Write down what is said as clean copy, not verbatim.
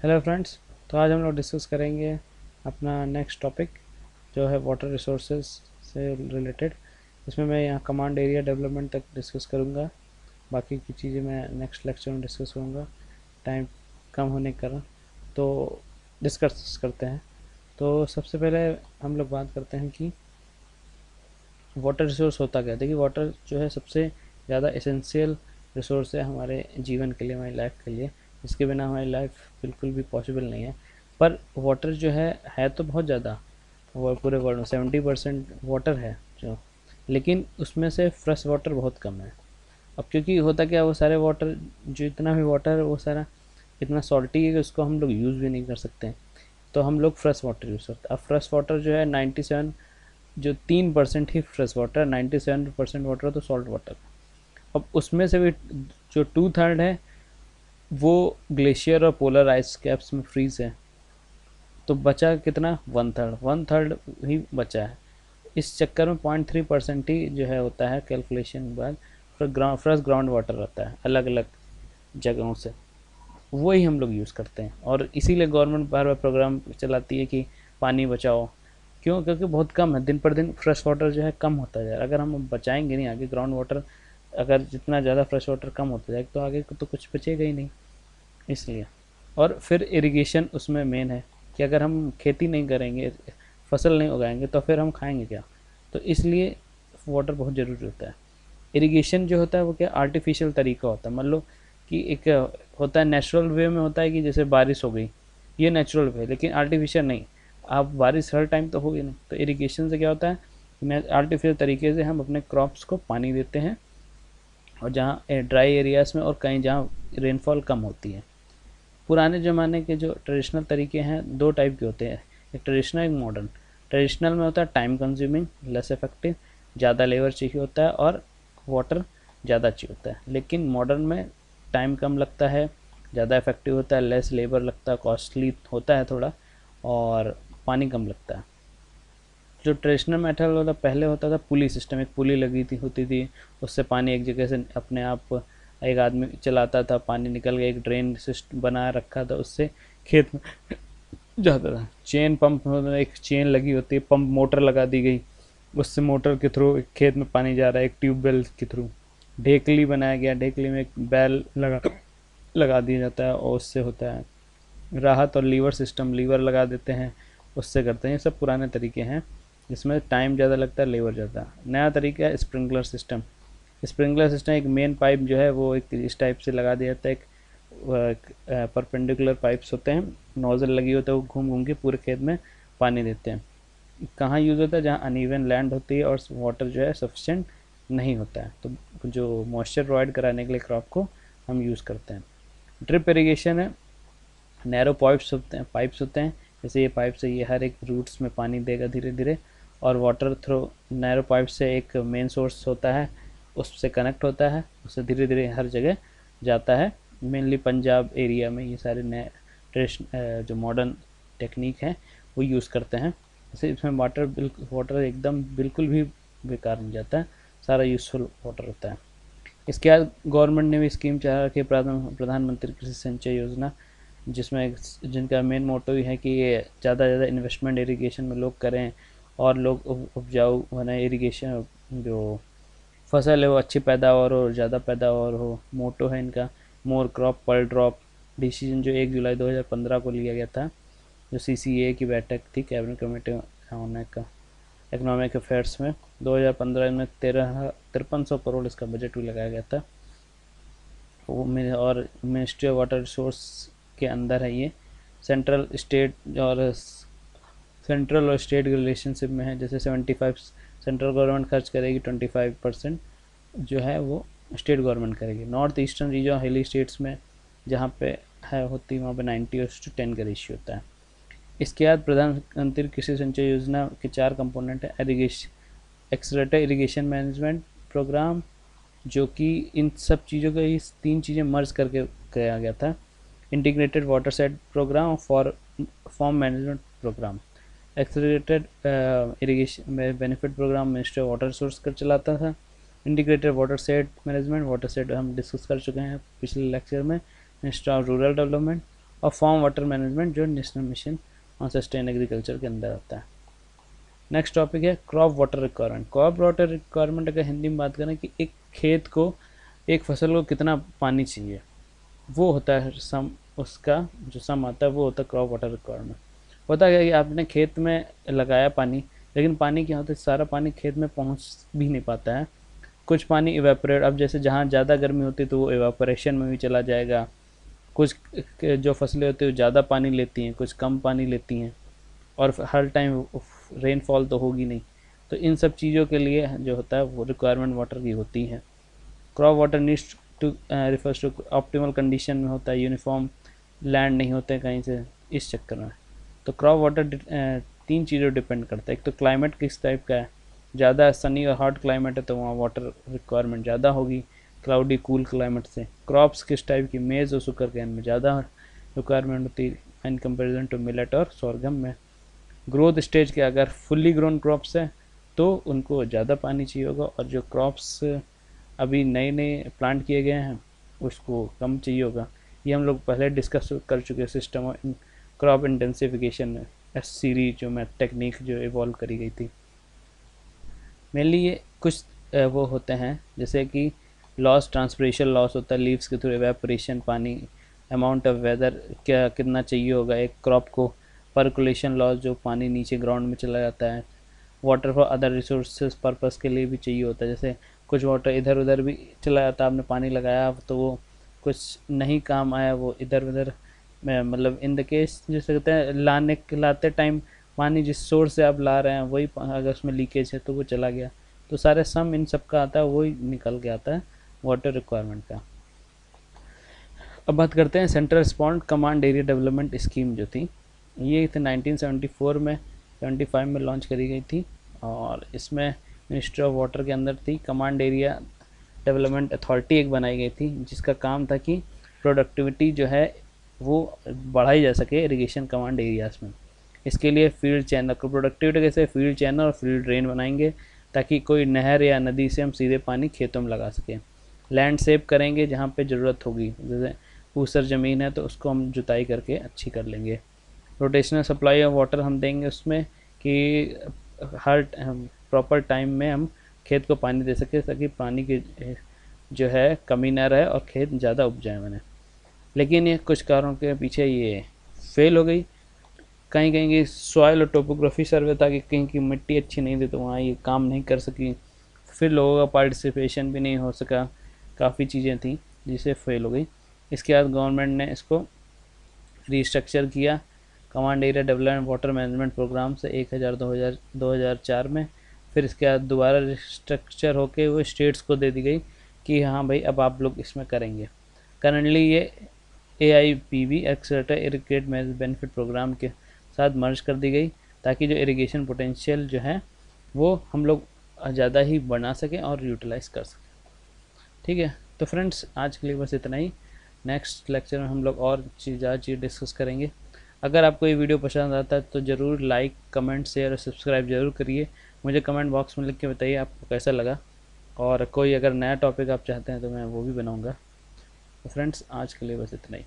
Hello friends. तो आज हम लोग डिस्कस करेंगे अपना नेक्स्ट टॉपिक जो है वाटर रिसोर्सेज से रिलेटेड। इसमें मैं यहाँ कमांड एरिया डेवलपमेंट तक डिस्कस करूँगा, बाकी की चीज़ें मैं नेक्स्ट लेक्चर में डिस्कस करूँगा टाइम कम होने के कारण। तो डिस्कस करते हैं। तो सबसे पहले हम लोग बात करते हैं कि वाटर रिसोर्स होता क्या है। देखिए, वाटर जो है सबसे ज़्यादा एसेंशियल रिसोर्स है हमारे जीवन के लिए, हमारी लाइफ के लिए। इसके बिना हमारी लाइफ बिल्कुल भी पॉसिबल नहीं है। पर वाटर जो है तो बहुत ज़्यादा, वो पूरे वर्ल्ड में 70% वाटर है जो, लेकिन उसमें से फ्रेश वाटर बहुत कम है। अब क्योंकि होता क्या, वो सारे वाटर, जो इतना भी वाटर है वो सारा इतना सॉल्टी है कि उसको हम लोग यूज़ भी नहीं कर सकते हैं। तो हम लोग फ्रेश वाटर यूज़ करते हैं। अब फ्रेश वाटर जो है 97, जो 3% ही फ्रेश वाटर, 97% वाटर तो सॉल्ट वाटर। अब उसमें से भी जो 2/3 है वो ग्लेशियर और पोलर आइस कैप्स में फ्रीज है। तो बचा कितना, 1/3, 1/3 ही बचा है। इस चक्कर में 0.3% ही जो है होता है कैलकुलेशन के बाद फ्रेश ग्राउंड वाटर रहता है अलग अलग जगहों से। वही हम लोग यूज़ करते हैं और इसीलिए गवर्नमेंट बार बार प्रोग्राम चलाती है कि पानी बचाओ। क्यों? क्योंकि बहुत कम है, दिन पर दिन फ्रेश वाटर जो है कम होता जा रहा है। अगर हम बचाएंगे नहीं आगे ग्राउंड वाटर, अगर जितना ज़्यादा फ्रेश वाटर कम होता जाएगा तो आगे तो कुछ बचेगा ही नहीं। इसलिए, और फिर इरिगेशन उसमें मेन है कि अगर हम खेती नहीं करेंगे, फसल नहीं उगाएंगे तो फिर हम खाएंगे क्या। तो इसलिए वाटर बहुत ज़रूरी होता है। इरिगेशन जो होता है वो क्या, आर्टिफिशियल तरीका होता है। मान लो कि एक होता है नेचुरल वे में, होता है कि जैसे बारिश हो गई, ये नेचुरल वे, लेकिन आर्टिफिशियल नहीं। आप बारिश हर टाइम तो होगी नहीं। तो इरिगेशन से क्या होता है, आर्टिफिशियल तरीके से हम अपने क्रॉप्स को पानी देते हैं, और जहाँ ड्राई एरियाज में और कहीं जहाँ रेनफॉल कम होती है। पुराने ज़माने के जो ट्रेडिशनल तरीके हैं, दो टाइप के होते हैं, एक ट्रेडिशनल एक मॉडर्न। ट्रेडिशनल में होता है टाइम कंज्यूमिंग, लेस इफेक्टिव, ज़्यादा लेबर चाहिए होता है और वाटर ज़्यादा चाहिए होता है। लेकिन मॉडर्न में टाइम कम लगता है, ज़्यादा इफेक्टिव होता है, लेस लेबर लगता है, कॉस्टली होता है थोड़ा, और पानी कम लगता है। जो ट्रेडिशनल मेथड होता पहले होता था पुली सिस्टम, एक पुली लगी थी होती थी, उससे पानी एक जगह से अपने आप एक आदमी चलाता था, पानी निकल गया, एक ड्रेन सिस्टम बना रखा था, उससे खेत में जाता था। चेन पंप, एक चेन लगी होती है, पंप मोटर लगा दी गई, उससे मोटर के थ्रू खेत में पानी जा रहा है, एक ट्यूबवेल के थ्रू। ढेकली बनाया गया, ढेकली में एक बैल लगा दिया जाता है और उससे होता है राहत। और लीवर सिस्टम, लीवर लगा देते हैं, उससे करते हैं। ये सब पुराने तरीके हैं जिसमें टाइम ज़्यादा लगता है, लेबर ज़्यादा। नया तरीका है स्प्रिंकलर सिस्टम। स्प्रिंकलर सिस्टम एक मेन पाइप जो है वो एक इस टाइप से लगा दिया जाता है, एक परपेंडिकुलर पाइप्स होते हैं, नोजल लगी होता है, वो घूम घूम के पूरे खेत में पानी देते हैं। कहाँ यूज़ होता है, जहाँ अनइवन लैंड होती है और वाटर जो है सफिशेंट नहीं होता है, तो जो मॉइस्चर प्रोवाइड कराने के लिए क्रॉप को हम यूज़ करते हैं। ड्रिप इरीगेशन है, नैरो पाइप्स होते हैं, जैसे ये पाइप से ये हर एक रूट्स में पानी देगा धीरे धीरे, और वाटर थ्रो नैरो पाइप से एक मेन सोर्स होता है, उससे कनेक्ट होता है, उससे धीरे धीरे हर जगह जाता है। मेनली पंजाब एरिया में ये सारे नए ट्रेडिशन जो मॉडर्न टेक्निक है वो यूज़ करते हैं। जैसे इसमें वाटर एकदम बिल्कुल भी बेकार नहीं जाता है, सारा यूज़फुल वाटर होता है। इसके बाद गवर्नमेंट ने भी स्कीम चला रखी है, प्रधानमंत्री कृषि सिंचाई योजना, जिसमें जिनका मेन मोटो ही है कि ये ज़्यादा से ज़्यादा इन्वेस्टमेंट इरिगेशन में लोग करें और लोग उपजाऊ बने, इरिगेशन जो फसल है वो अच्छी पैदावार हो, ज़्यादा पैदावार हो। मोटो है इनका मोर क्रॉप पर ड्रॉप। डिसीजन जो 1 जुलाई 2015 को लिया गया था, जो CCA की बैठक थी, कैबिनेट कमेटी होने का इकोनॉमिक अफेयर्स में, 2015 में 5300 करोड़ इसका बजट भी लगाया गया था। वो मेरे और मिनिस्ट्री ऑफ वाटर रिसोर्स के अंदर है ये। सेंट्रल सेंट्रल और स्टेट रिलेशनशिप में है। जैसे 75 सेंट्रल गवर्नमेंट खर्च करेगी, 25% जो है वो स्टेट गवर्नमेंट करेगी। नॉर्थ ईस्टर्न रीजन हिली स्टेट्स में जहाँ पे है होती, वहाँ पे 90:10 का रेशियो होता है। इसके बाद प्रधानमंत्री कृषि सिंचाई योजना के 4 कंपोनेंट है। Irrigation, accelerator irrigation management program, जो कि इन सब चीज़ों को, इस 3 चीज़ें मर्ज करके किया गया था। Integrated watershed programme, for farm management programme. Accelerated irrigation में benefit programme ministry of water resource कर चलाता था। Integrated watershed management, watershed हम डिस्कस कर चुके हैं पिछले लेक्चर में, मिनिस्ट्री ऑफ रूरल डेवलपमेंट। और फार्म वाटर मैनेजमेंट जो national mission on sustain agriculture के अंदर आता है। नेक्स्ट टॉपिक है crop water requirement. Crop water requirement अगर हिंदी में बात करें कि एक खेत को, एक फसल को कितना पानी चाहिए, वो होता है सम, उसका जो सम आता है वो होता है क्रॉप वाटर रिक्वायरमेंट। होता है कि आपने खेत में लगाया पानी, लेकिन पानी क्या होता है, सारा पानी खेत में पहुंच भी नहीं पाता है। कुछ पानी इवेपोरेट, अब जैसे जहाँ ज़्यादा गर्मी होती है तो वो इवेपोरेशन में भी चला जाएगा। कुछ जो फसलें होती हैं वो ज़्यादा पानी लेती हैं, कुछ कम पानी लेती हैं, और हर टाइम रेनफॉल तो होगी नहीं। तो इन सब चीज़ों के लिए जो होता है वो रिक्वायरमेंट वाटर की होती है। Crop water needs to refers to optimal condition में होता है, यूनिफॉर्म लैंड नहीं होते कहीं से, इस चक्कर में। तो क्रॉप वाटर तीन चीज़ों डिपेंड करता है। एक तो क्लाइमेट किस टाइप का है, ज़्यादा सनी और हॉट क्लाइमेट है तो वहाँ वाटर रिक्वायरमेंट ज़्यादा होगी, क्लाउडी कूल क्लाइमेट से। क्रॉप्स किस टाइप की, मेज़ और शुगर केन में ज़्यादा रिक्वायरमेंट होती है इन कंपेरिजन टू मिलेट और सोरगम में। ग्रोथ स्टेज के अगर फुल्ली ग्रोन क्रॉप्स है तो उनको ज़्यादा पानी चाहिए होगा, और जो क्रॉप्स अभी नए नए प्लांट किए गए हैं उसको कम चाहिए होगा। ये हम लोग पहले डिस्कस कर चुके हैं सिस्टम ऑफ क्रॉप इंटेंसिफिकेशन में, एस सीरीज जो मैं टेक्निक जो इवॉल्व करी गई थी। मेनली ये कुछ वो होते हैं जैसे कि लॉस, ट्रांसपिरेशन लॉस होता है लीव्स के थ्रू, एवेपोरेशन पानी, अमाउंट ऑफ वेदर क्या कितना चाहिए होगा एक क्रॉप को, परकुलेशन लॉस जो पानी नीचे ग्राउंड में चला जाता है, water for other resources purpose के लिए भी चाहिए होता है, जैसे कुछ वाटर इधर उधर भी चला जाता है, आपने पानी लगाया तो वो कुछ नहीं काम आया, वो इधर उधर मतलब इन द केस जैसे कहते हैं लाते टाइम पानी जिस सोर्स से आप ला रहे हैं वही अगर उसमें लीकेज है तो वो चला गया। तो सारे सम इन सब का आता है, वही निकल के आता है वाटर रिक्वायरमेंट का। अब बात करते हैं central respond command area development scheme जो थी, ये थी 1974 में 75 में लॉन्च करी गई थी, और इसमें मिनिस्ट्री ऑफ वाटर के अंदर थी। कमांड एरिया डेवलपमेंट अथॉरिटी एक बनाई गई थी जिसका काम था कि प्रोडक्टिविटी जो है वो बढ़ाई जा सके इरिगेशन कमांड एरियाज़ में। इसके लिए फील्ड चैनल को प्रोडक्टिविटी कैसे, फील्ड चैनल और फील्ड ड्रेन बनाएंगे ताकि कोई नहर या नदी से हम सीधे पानी खेतों में लगा सकें। लैंड सेव करेंगे जहाँ पे ज़रूरत होगी, जैसे ऊसर ज़मीन है तो उसको हम जुताई करके अच्छी कर लेंगे। रोटेशनल सप्लाई ऑफ वाटर हम देंगे उसमें कि हर प्रॉपर टाइम में हम खेत को पानी दे सकें ताकि पानी की जो है कमी ना रहे और खेत ज़्यादा उपजाए बने। लेकिन ये कुछ कारणों के पीछे ये फेल हो गई। कहीं कहीं की सॉइल और टोपोग्राफी सर्वे था कि कहीं की मिट्टी अच्छी नहीं थी तो वहाँ ये काम नहीं कर सकी, फिर लोगों का पार्टिसिपेशन भी नहीं हो सका, काफ़ी चीज़ें थी जिससे फेल हो गई। इसके बाद गवर्नमेंट ने इसको रीस्ट्रक्चर किया command area development water management program से 2004 में। फिर इसके बाद दोबारा रिस्ट्रक्चर होके वो स्टेट्स को दे दी गई कि हाँ भाई अब आप लोग इसमें करेंगे। करंटली ये AIPB accelerator irrigate benefit program के साथ मर्ज कर दी गई ताकि जो इरिगेशन पोटेंशियल जो है वो हम लोग ज़्यादा ही बना सकें और यूटिलाइज़ कर सकें। ठीक है, तो फ्रेंड्स आज के लिए बस इतना ही। नेक्स्ट लेक्चर में हम लोग और ज़्यादा चीज़ डिस्कस करेंगे। अगर आपको ये वीडियो पसंद आता है तो ज़रूर लाइक, कमेंट, शेयर और सब्सक्राइब ज़रूर करिए। मुझे कमेंट बॉक्स में लिख के बताइए आपको कैसा लगा, और कोई अगर नया टॉपिक आप चाहते हैं तो मैं वो भी बनाऊँगा। तो फ्रेंड्स आज के लिए बस इतना ही।